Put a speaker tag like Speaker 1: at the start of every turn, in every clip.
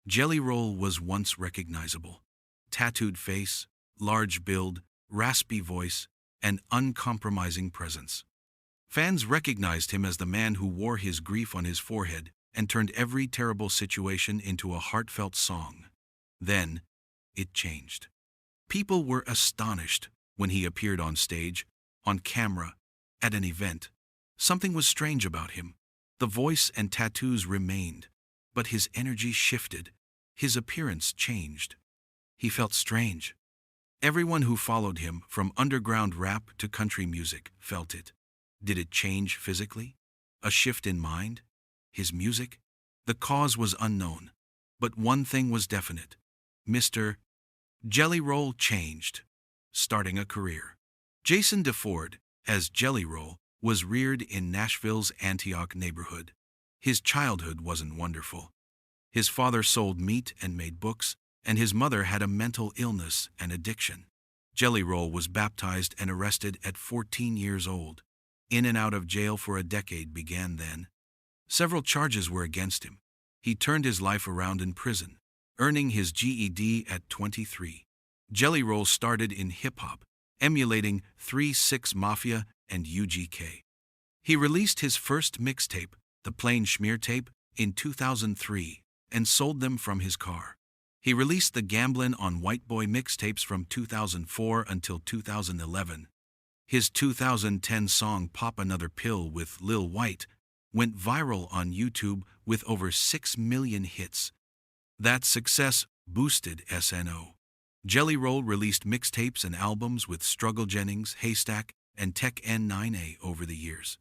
Speaker 1: Jelly Roll was once recognizable. Tattooed face, large build, raspy voice, and uncompromising presence. Fans recognized him as the man who wore his grief on his forehead and turned every terrible situation into a heartfelt song. Then, it changed. People were astonished when he appeared on stage, on camera, at an event. Something was strange about him. The voice and tattoos remained, but his energy shifted. His appearance changed. He felt strange. Everyone who followed him, from underground rap to country music, felt it. Did it change physically? A shift in mind? His music? The cause was unknown. But one thing was definite. Mr. Jelly Roll changed, starting a career. Jason DeFord, as Jelly Roll, was reared in Nashville's Antioch neighborhood. His childhood wasn't wonderful. His father sold meat and made books, and his mother had a mental illness and addiction. Jelly Roll was baptized and arrested at 14 years old. In and out of jail for a decade began then. Several charges were against him. He turned his life around in prison, earning his GED at 23. Jelly Roll started in hip-hop, emulating 3 6 Mafia and UGK. He released his first mixtape, The Plain Schmear Tape, in 2003, and sold them from his car. He released the Gamblin' on White Boy mixtapes from 2004 until 2011. His 2010 song Pop Another Pill with Lil White went viral on YouTube with over 6 million hits. That success boosted SNO. Jelly Roll released mixtapes and albums with Struggle Jennings, Haystack, and Tech N9A over the years.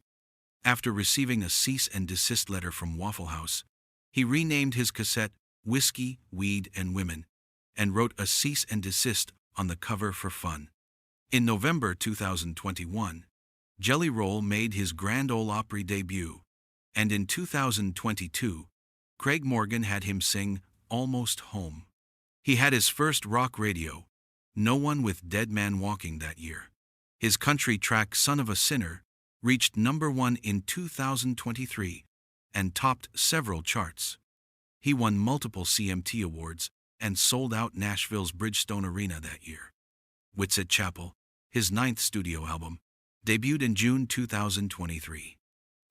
Speaker 1: After receiving a cease and desist letter from Waffle House, he renamed his cassette Whiskey, Weed, and Women, and wrote a cease and desist on the cover for fun. In November 2021, Jelly Roll made his Grand Ole Opry debut, and in 2022, Craig Morgan had him sing Almost Home. He had his first rock radio, No One with Dead Man Walking, that year. His country track Son of a Sinner reached #1 in 2023 and topped several charts. He won multiple CMT awards and sold out Nashville's Bridgestone Arena that year. Whitsett Chapel, his 9th studio album, debuted in June 2023.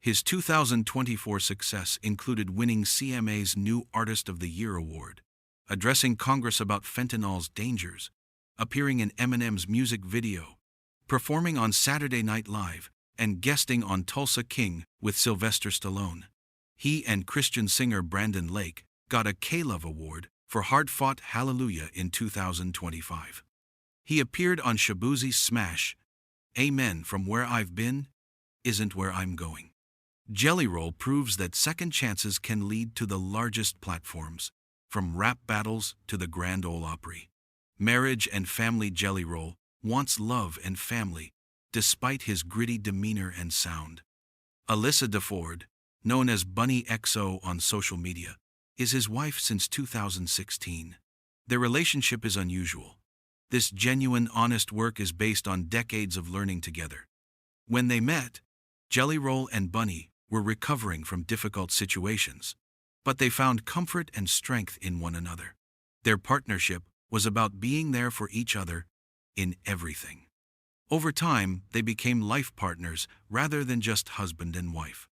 Speaker 1: His 2024 success included winning CMA's New Artist of the Year award, addressing Congress about fentanyl's dangers, appearing in Eminem's music video, performing on Saturday Night Live, and guesting on Tulsa King with Sylvester Stallone. He and Christian singer Brandon Lake got a K-Love Award for Hard-Fought Hallelujah in 2025. He appeared on Shaboozie's smash, Amen from Where I've Been, Isn't Where I'm Going. Jelly Roll proves that second chances can lead to the largest platforms, from rap battles to the Grand Ole Opry. Marriage and family. Jelly Roll wants love and family, despite his gritty demeanor and sound. Alyssa DeFord, known as Bunny XO on social media, is his wife since 2016. Their relationship is unusual. This genuine, honest work is based on decades of learning together. When they met, Jelly Roll and Bunny were recovering from difficult situations, but they found comfort and strength in one another. Their partnership was about being there for each other in everything. Over time, they became life partners rather than just husband and wife.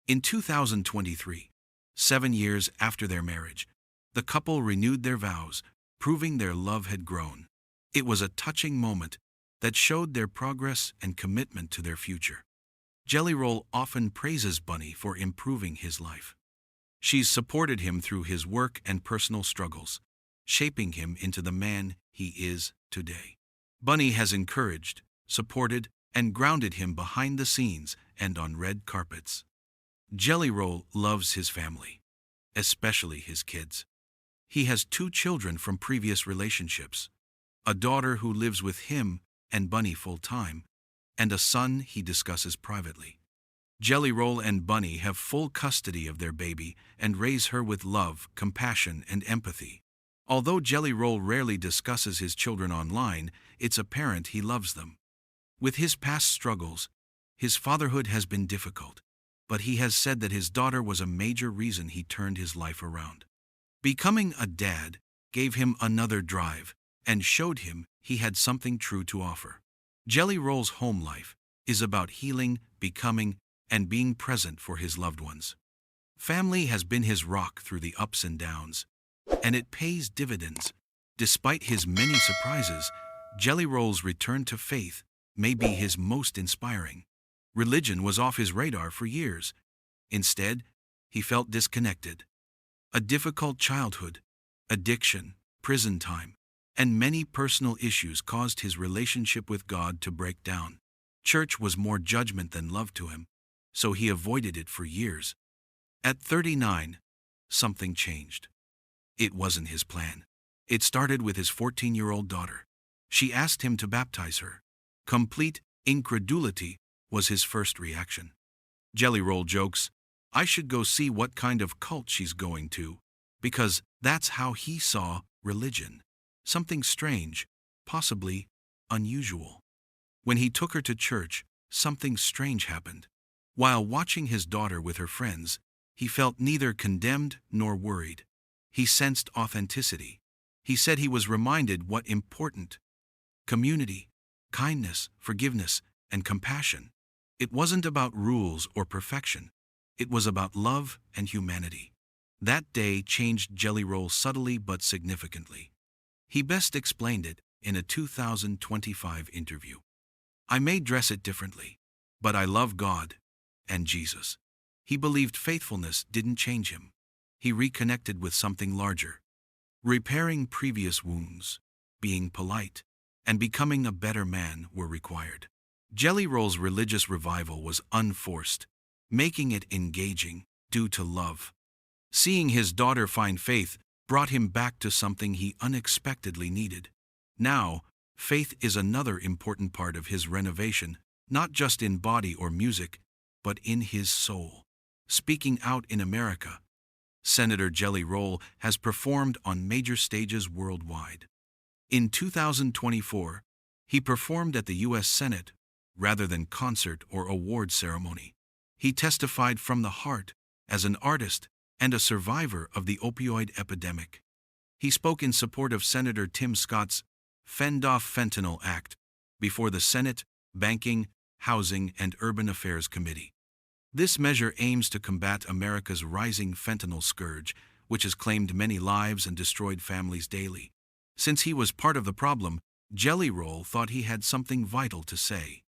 Speaker 1: In 2023, 7 years after their marriage, the couple renewed their vows, proving their love had grown. It was a touching moment that showed their progress and commitment to their future. Jelly Roll often praises Bunny for improving his life. She's supported him through his work and personal struggles, shaping him into the man he is today. Bunny has encouraged, supported, and grounded him behind the scenes and on red carpets. Jelly Roll loves his family, especially his kids. He has 2 children from previous relationships, a daughter who lives with him and Bunny full-time, and a son he discusses privately. Jelly Roll and Bunny have full custody of their baby and raise her with love, compassion, and empathy. Although Jelly Roll rarely discusses his children online, it's apparent he loves them. With his past struggles, his fatherhood has been difficult, but he has said that his daughter was a major reason he turned his life around. Becoming a dad gave him another drive and showed him he had something true to offer. Jelly Roll's home life is about healing, becoming, and being present for his loved ones. Family has been his rock through the ups and downs, and it pays dividends. Despite his many surprises, Jelly Roll's return to faith may be his most inspiring. Religion was off his radar for years. Instead, he felt disconnected. A difficult childhood, addiction, prison time, and many personal issues caused his relationship with God to break down. Church was more judgment than love to him, so he avoided it for years. At 39, something changed. It wasn't his plan. It started with his 14-year-old daughter. She asked him to baptize her. Complete incredulity was his first reaction. Jelly Roll jokes, "I should go see what kind of cult she's going to," because that's how he saw religion. Something strange, possibly unusual. When he took her to church, something strange happened. While watching his daughter with her friends, he felt neither condemned nor worried. He sensed authenticity. He said he was reminded what important: community, kindness, forgiveness, and compassion. It wasn't about rules or perfection. It was about love and humanity. That day changed Jelly Roll subtly but significantly. He best explained it in a 2025 interview. "I may dress it differently, but I love God and Jesus." He believed faithfulness didn't change him. He reconnected with something larger. Repairing previous wounds, being polite, and becoming a better man were required. Jelly Roll's religious revival was unforced, making it engaging due to love. Seeing his daughter find faith brought him back to something he unexpectedly needed. Now, faith is another important part of his renovation, not just in body or music, but in his soul. Speaking out in America, Senator Jelly Roll has performed on major stages worldwide. In 2024, he performed at the U.S. Senate rather than concert or award ceremony. He testified from the heart as an artist and a survivor of the opioid epidemic. He spoke in support of Senator Tim Scott's Fend Off Fentanyl Act before the Senate Banking, Housing, and Urban Affairs Committee. This measure aims to combat America's rising fentanyl scourge, which has claimed many lives and destroyed families daily. Since he was part of the problem, Jelly Roll thought he had something vital to say.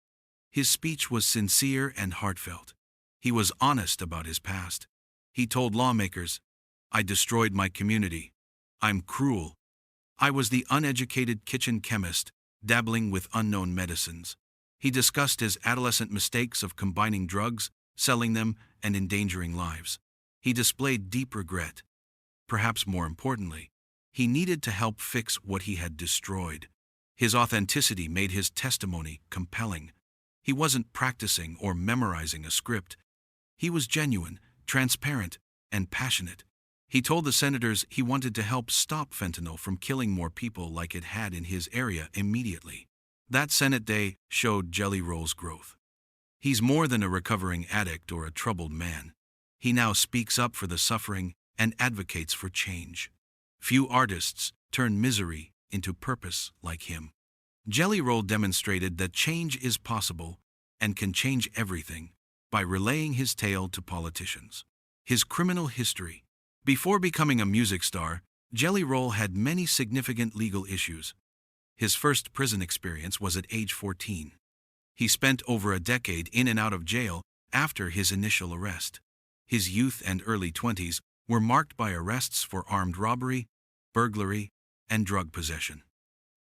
Speaker 1: His speech was sincere and heartfelt. He was honest about his past. He told lawmakers, "I destroyed my community. I'm cruel. I was the uneducated kitchen chemist, dabbling with unknown medicines." He discussed his adolescent mistakes of combining drugs, selling them, and endangering lives. He displayed deep regret. Perhaps more importantly, he needed to help fix what he had destroyed. His authenticity made his testimony compelling. He wasn't practicing or memorizing a script. He was genuine, transparent, and passionate. He told the senators he wanted to help stop fentanyl from killing more people like it had in his area immediately. That Senate day showed Jelly Roll's growth. He's more than a recovering addict or a troubled man. He now speaks up for the suffering and advocates for change. Few artists turn misery into purpose like him. Jelly Roll demonstrated that change is possible and can change everything by relaying his tale to politicians. His criminal history. Before becoming a music star, Jelly Roll had many significant legal issues. His first prison experience was at age 14. He spent over a decade in and out of jail after his initial arrest. His youth and early 20s were marked by arrests for armed robbery, burglary, and drug possession.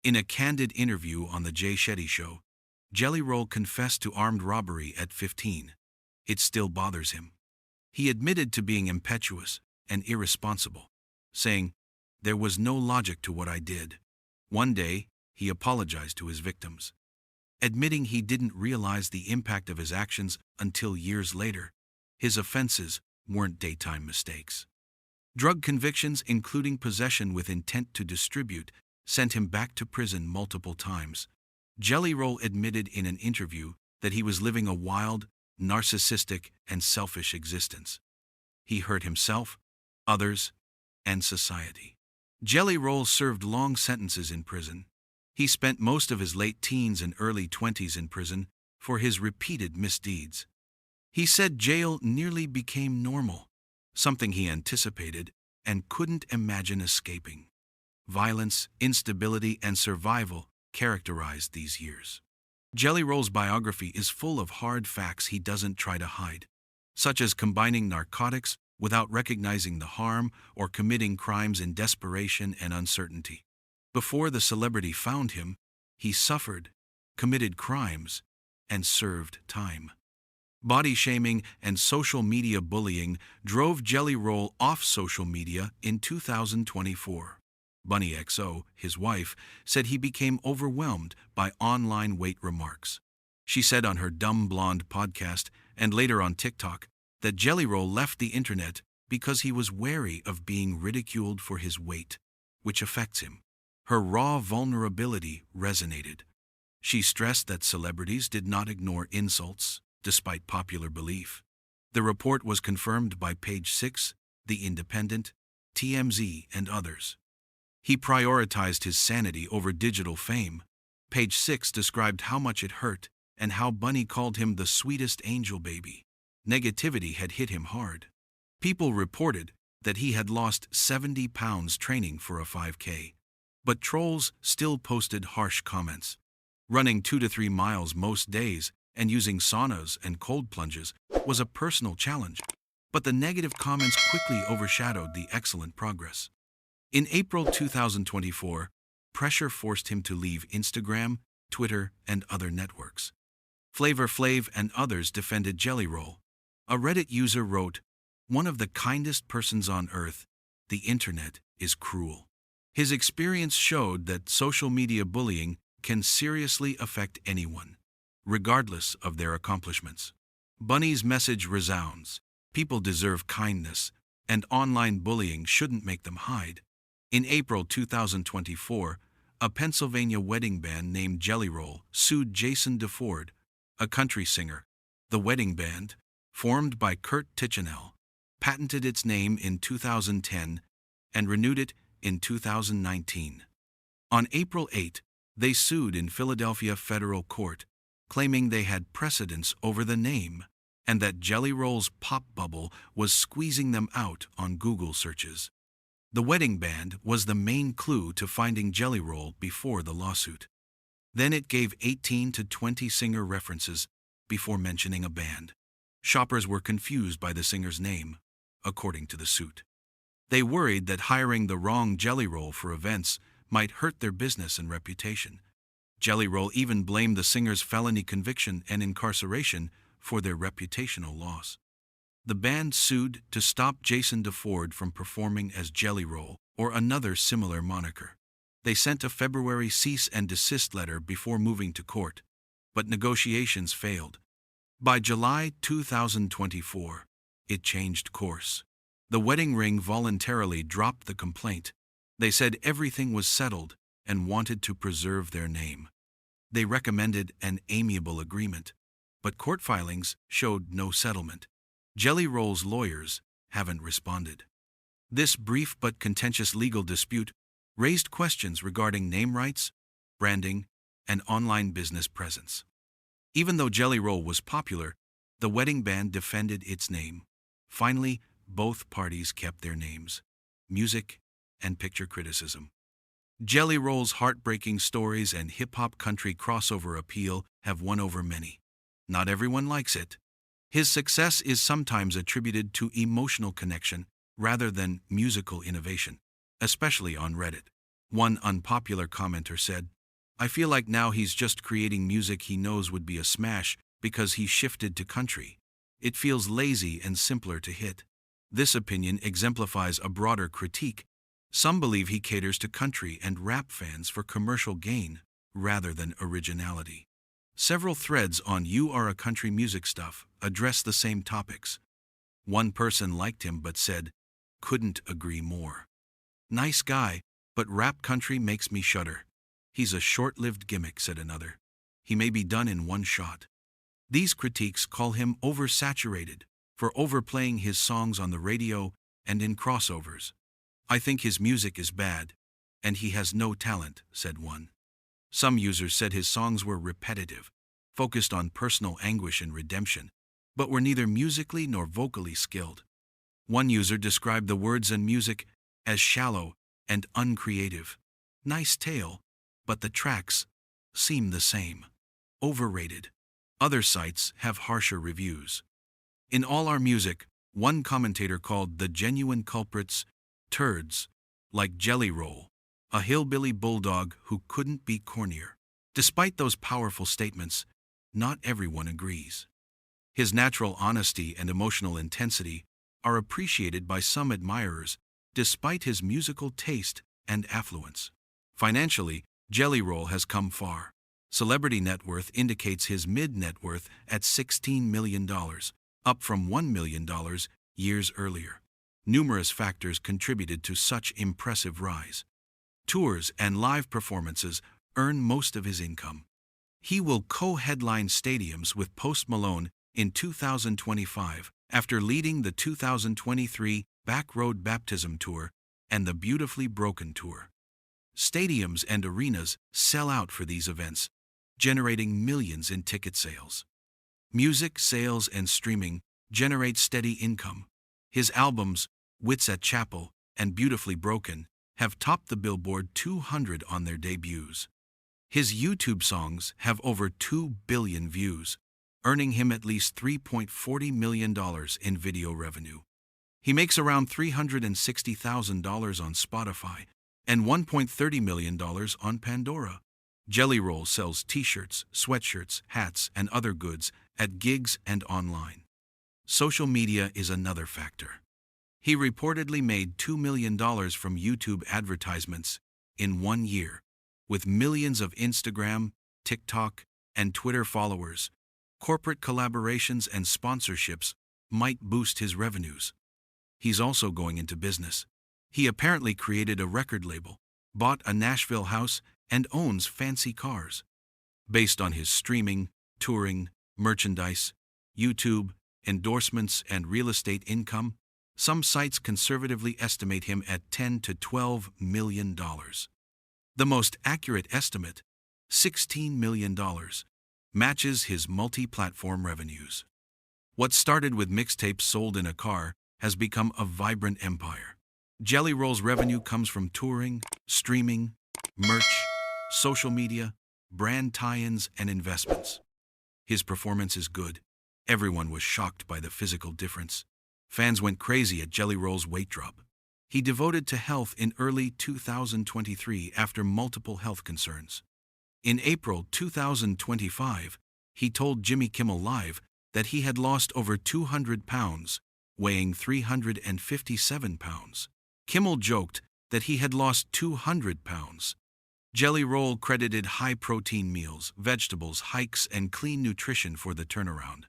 Speaker 1: In a candid interview on The Jay Shetty Show, Jelly Roll confessed to armed robbery at 15. It still bothers him. He admitted to being impetuous and irresponsible, saying, "There was no logic to what I did." One day, he apologized to his victims, admitting he didn't realize the impact of his actions until years later. His offenses weren't daytime mistakes. Drug convictions, including possession with intent to distribute, sent him back to prison multiple times. Jelly Roll admitted in an interview that he was living a wild, narcissistic, and selfish existence. He hurt himself, others, and society. Jelly Roll served long sentences in prison. He spent most of his late teens and early 20s in prison for his repeated misdeeds. He said jail nearly became normal, something he anticipated and couldn't imagine escaping. Violence, instability, and survival characterized these years. Jelly Roll's biography is full of hard facts he doesn't try to hide, such as combining narcotics without recognizing the harm or committing crimes in desperation and uncertainty. Before the celebrity found him, he suffered, committed crimes, and served time. Body shaming and social media bullying drove Jelly Roll off social media in 2024. Bunny XO, his wife, said he became overwhelmed by online weight remarks. She said on her Dumb Blonde podcast and later on TikTok that Jelly Roll left the internet because he was wary of being ridiculed for his weight, which affects him. Her raw vulnerability resonated. She stressed that celebrities did not ignore insults, despite popular belief. The report was confirmed by Page 6, The Independent, TMZ, and others. He prioritized his sanity over digital fame. Page 6 described how much it hurt and how Bunny called him the sweetest angel baby. Negativity had hit him hard. People reported that he had lost 70 pounds training for a 5K. But trolls still posted harsh comments. Running 2 to 3 miles most days and using saunas and cold plunges was a personal challenge, but the negative comments quickly overshadowed the excellent progress. In April 2024, pressure forced him to leave Instagram, Twitter, and other networks. Flavor Flav and others defended Jelly Roll. A Reddit user wrote, "One of the kindest persons on earth, the internet is cruel." His experience showed that social media bullying can seriously affect anyone, regardless of their accomplishments. Bunny's message resounds: people deserve kindness, and online bullying shouldn't make them hide. In April 2024, a Pennsylvania wedding band named Jelly Roll sued Jason DeFord, a country singer. The wedding band, formed by Kurt Tichenel, patented its name in 2010 and renewed it in 2019. On April 8, they sued in Philadelphia federal court, claiming they had precedence over the name and that Jelly Roll's pop bubble was squeezing them out on Google searches. The wedding band was the main clue to finding Jelly Roll before the lawsuit. Then it gave 18 to 20 singer references before mentioning a band. Shoppers were confused by the singer's name, according to the suit. They worried that hiring the wrong Jelly Roll for events might hurt their business and reputation. Jelly Roll even blamed the singer's felony conviction and incarceration for their reputational loss. The band sued to stop Jason DeFord from performing as Jelly Roll or another similar moniker. They sent a February cease and desist letter before moving to court, but negotiations failed. By July 2024, it changed course. The wedding ring voluntarily dropped the complaint. They said everything was settled and wanted to preserve their name. They recommended an amiable agreement, but court filings showed no settlement. Jelly Roll's lawyers haven't responded. This brief but contentious legal dispute raised questions regarding name rights, branding, and online business presence. Even though Jelly Roll was popular, the wedding band defended its name. Finally, both parties kept their names: music and picture criticism. Jelly Roll's heartbreaking stories and hip-hop country crossover appeal have won over many. Not everyone likes it. His success is sometimes attributed to emotional connection rather than musical innovation, especially on Reddit. One unpopular commenter said, "I feel like now he's just creating music he knows would be a smash because he shifted to country. It feels lazy and simpler to hit." This opinion exemplifies a broader critique. Some believe he caters to country and rap fans for commercial gain rather than originality. Several threads on "You Are a Country Music Stuff" address the same topics. One person liked him but said, "Couldn't agree more. Nice guy, but rap country makes me shudder. He's a short-lived gimmick," said another. "He may be done in one shot." These critiques call him oversaturated for overplaying his songs on the radio and in crossovers. "I think his music is bad, and he has no talent," said one. Some users said his songs were repetitive, focused on personal anguish and redemption, but were neither musically nor vocally skilled. One user described the words and music as shallow and uncreative. "Nice tale, but the tracks seem the same. Overrated." Other sites have harsher reviews. "In all our music," one commentator called the genuine culprits turds, like Jelly Roll, a hillbilly bulldog who couldn't be cornier. Despite those powerful statements, not everyone agrees. His natural honesty and emotional intensity are appreciated by some admirers, despite his musical taste and affluence. Financially, Jelly Roll has come far. Celebrity net worth indicates his mid-net worth at $16 million, up from $1 million years earlier. Numerous factors contributed to such impressive rise. Tours and live performances earn most of his income. He will co-headline stadiums with Post Malone in 2025 after leading the 2023 Backroad Baptism Tour and the Beautifully Broken Tour. Stadiums and arenas sell out for these events, generating millions in ticket sales. Music sales and streaming generate steady income. His albums, Wits at Chapel and Beautifully Broken, have topped the Billboard 200 on their debuts. His YouTube songs have over 2 billion views, earning him at least $3.40 million in video revenue. He makes around $360,000 on Spotify and $1.30 million on Pandora. Jelly Roll sells t-shirts, sweatshirts, hats, and other goods at gigs and online. Social media is another factor. He reportedly made $2 million from YouTube advertisements in 1 year. With millions of Instagram, TikTok, and Twitter followers, corporate collaborations and sponsorships might boost his revenues. He's also going into business. He apparently created a record label, bought a Nashville house, and owns fancy cars. Based on his streaming, touring, merchandise, YouTube, endorsements, and real estate income, some sites conservatively estimate him at $10 to $12 million. The most accurate estimate, $16 million, matches his multi-platform revenues. What started with mixtapes sold in a car has become a vibrant empire. Jelly Roll's revenue comes from touring, streaming, merch, social media, brand tie-ins, and investments. His performance is good. Everyone was shocked by the physical difference. Fans went crazy at Jelly Roll's weight drop. He devoted to health in early 2023 after multiple health concerns. In April 2025, he told Jimmy Kimmel Live that he had lost over 200 pounds, weighing 357 pounds. Kimmel joked that he had lost 200 pounds. Jelly Roll credited high-protein meals, vegetables, hikes, and clean nutrition for the turnaround.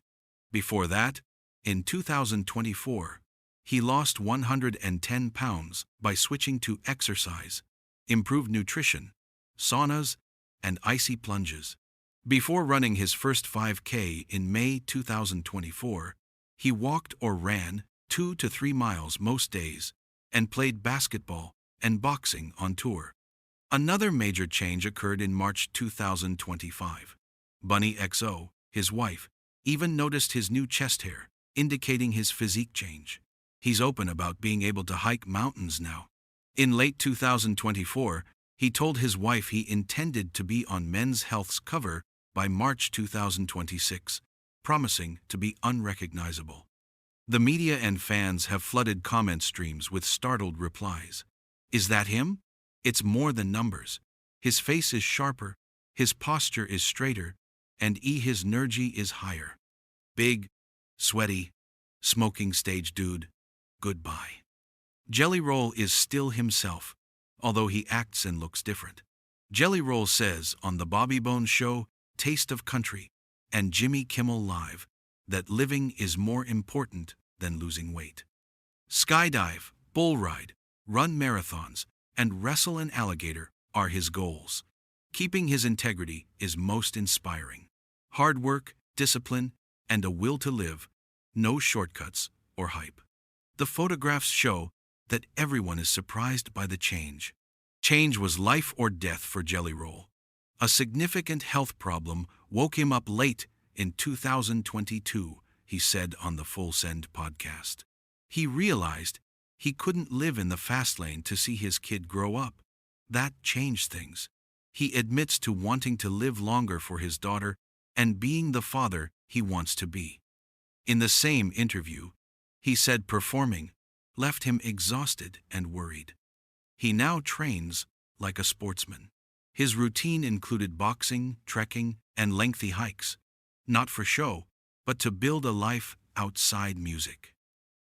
Speaker 1: Before that, in 2024, he lost 110 pounds by switching to exercise, improved nutrition, saunas, and icy plunges. Before running his first 5K in May 2024, he walked or ran 2 to 3 miles most days and played basketball and boxing on tour. Another major change occurred in March 2025. Bunny XO, his wife, even noticed his new chest hair, indicating his physique change. He's open about being able to hike mountains now. In late 2024, he told his wife he intended to be on Men's Health's cover by March 2026, promising to be unrecognizable. The media and fans have flooded comment streams with startled replies. Is that him? It's more than numbers. His face is sharper, his posture is straighter, and his energy is higher. Big, sweaty, smoking stage dude. Goodbye. Jelly Roll is still himself, although he acts and looks different. Jelly Roll says on the Bobby Bones Show, Taste of Country, and Jimmy Kimmel Live, that living is more important than losing weight. Skydive, bull ride, run marathons, and wrestle an alligator are his goals. Keeping his integrity is most inspiring. Hard work, discipline, and a will to live, no shortcuts or hype. The photographs show that everyone is surprised by the change. Change was life or death for Jelly Roll. A significant health problem woke him up late in 2022, he said on the Full Send podcast. He realized he couldn't live in the fast lane to see his kid grow up. That changed things. He admits to wanting to live longer for his daughter and being the father he wants to be. In the same interview, he said performing left him exhausted and worried. He now trains like a sportsman. His routine included boxing, trekking, and lengthy hikes, not for show, but to build a life outside music.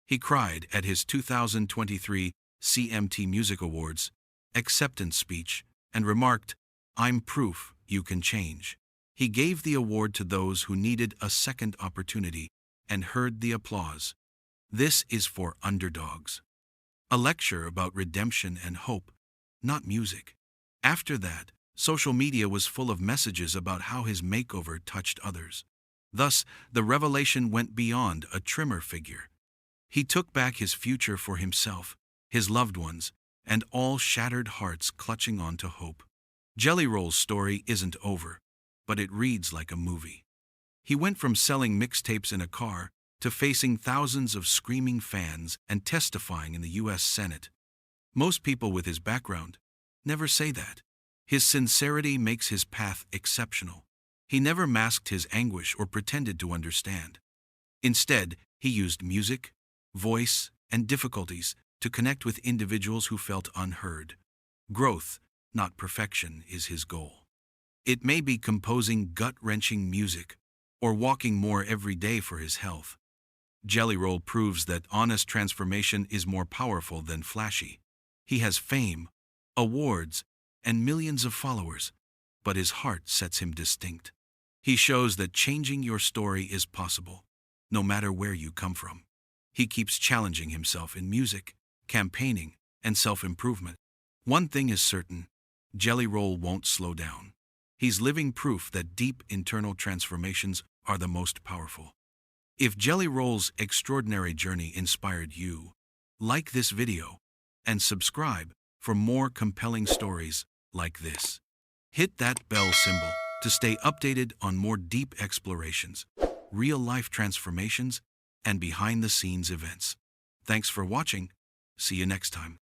Speaker 1: He cried at his 2023 CMT Music Awards acceptance speech and remarked, "I'm proof you can change." He gave the award to those who needed a second opportunity and heard the applause. This is for underdogs. A lecture about redemption and hope, not music. After that, social media was full of messages about how his makeover touched others. Thus, the revelation went beyond a trimmer figure. He took back his future for himself, his loved ones, and all shattered hearts clutching on to hope. Jelly Roll's story isn't over, but it reads like a movie. He went from selling mixtapes in a car to facing thousands of screaming fans and testifying in the U.S. Senate. Most people with his background never say that. His sincerity makes his path exceptional. He never masked his anguish or pretended to understand. Instead, he used music, voice, and difficulties to connect with individuals who felt unheard. Growth, not perfection, is his goal. It may be composing gut-wrenching music or walking more every day for his health. Jelly Roll proves that honest transformation is more powerful than flashy. He has fame, awards, and millions of followers, but his heart sets him distinct. He shows that changing your story is possible, no matter where you come from. He keeps challenging himself in music, campaigning, and self-improvement. One thing is certain, Jelly Roll won't slow down. He's living proof that deep internal transformations are the most powerful. If Jelly Roll's extraordinary journey inspired you, like this video and subscribe for more compelling stories like this. Hit that bell symbol to stay updated on more deep explorations, real-life transformations, and behind-the-scenes events. Thanks for watching. See you next time.